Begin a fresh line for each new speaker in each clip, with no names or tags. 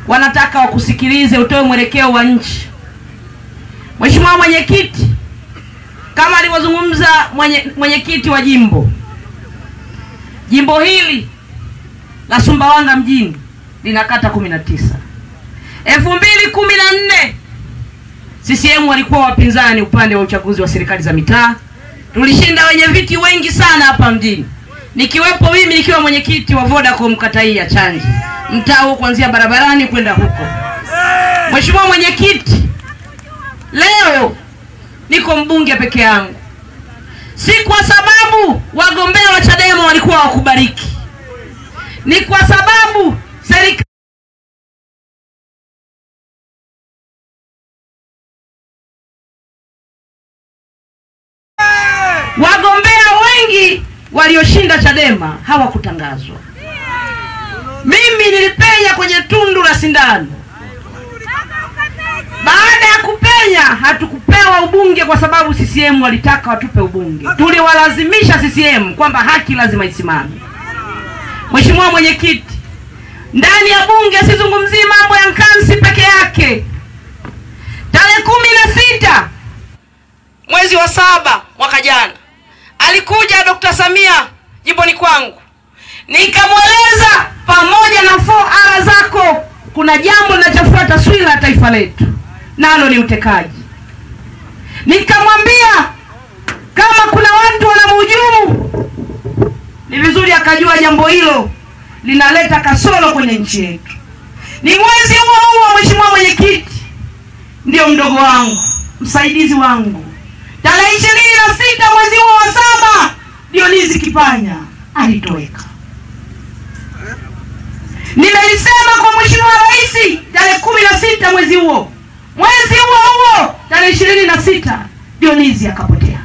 wanataka wakusikilize, utoe mwelekeo wa nchi. Mheshimiwa Mwenyekiti, kama alivyozungumza mwenyekiti wa jimbo hili la Sumbawanga mjini lina kata 19. 2014 CCM walikuwa wapinzani upande wa uchaguzi wa serikali za mitaa. Tulishinda wenye viti wengi sana hapa mjini. Nikiwepo mimi nikiwa mwenyekiti wa Vodacom kata hii ya Chanji. Mtaa huo kuanzia barabarani kwenda huko. Mheshimiwa Mwenyekiti, leo niko mbunge peke yangu. Si kwa sababu wagombea wa Chadema walikuwa wakubariki. Ni kwa sababu serikali wagombea wengi walioshinda Chadema hawakutangazwa. Mimi nilipenya kwenye tundu la sindano. Baada ya kupenya hatukupewa ubunge kwa sababu CCM walitaka watupe ubunge. Tuliwalazimisha CCM kwamba haki lazima isimame. Mheshimiwa Mwenyekiti, ndani ya bunge sizungumzii mambo ya Nkansi peke yake. Tarehe 16 mwezi wa 7 mwaka jana alikuja Dr. Samia jimboni kwangu. Nikamweleza pamoja na 4R zako kuna jambo linachafua taswira ya taifa letu, nalo ni utekaji. Nikamwambia kama kuna watu wanamhujumu, ni vizuri akajua jambo hilo linaleta kasoro kwenye nchi yetu. Ni mwezi huo Mheshimiwa Mwenyekiti, ndio mdogo wangu, msaidizi wangu, tarehe 26 mwezi huo wa 7 Dionisi Kipanya alitoweka. Nimelisema kwa Mheshimiwa Rais tarehe 16 mwezi huo tarehe 26 Dionisi akapotea.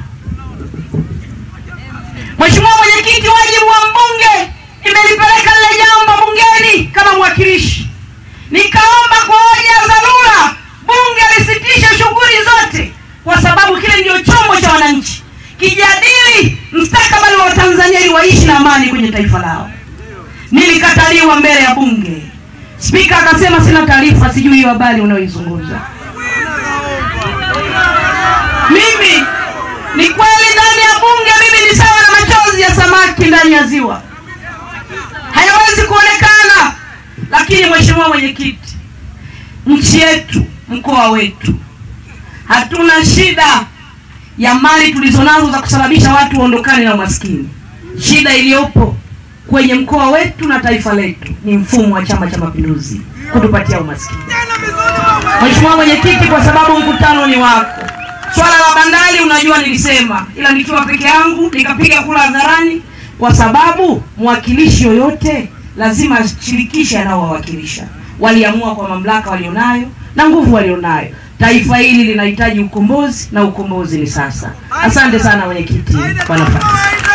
Mheshimiwa Mwenyekiti, wajibu wa mbunge, nimelipeleka lile jambo bungeni kama mwakilishi. Nikaomba kwa hoja za dharura bunge lisitishe shughuli zote kwa sababu kile ndio chombo cha wananchi kijadili mustakabali wa Tanzania ili waishi na amani kwenye taifa lao. Nilikataliwa mbele ya bunge. Spika akasema sina taarifa, sijui hiyo habari unaoizungumza. Mimi ni kweli ndani ya bunge mimi ni sawa na machozi ya samaki ndani ya ziwa. Hayawezi kuonekana. Lakini Mheshimiwa Mwenyekiti, nchi yetu, mkoa wetu, hatuna shida ya mali tulizonazo za kusababisha watu waondokane na umaskini. Shida iliyopo kwenye mkoa wetu na taifa letu ni mfumo wa Chama cha Mapinduzi kutupatia umaskini. Mheshimiwa Mwenyekiti, kwa sababu mkutano ni wako, swala la bandari unajua nilisema, ila nikiwa peke yangu nikapiga kula hadharani kwa sababu mwakilishi yoyote lazima ashirikishe anaowakilisha. Waliamua kwa mamlaka walionayo na nguvu walionayo. Taifa hili linahitaji ukombozi na ukombozi ni sasa. Asante sana mwenyekiti kwa nafasi.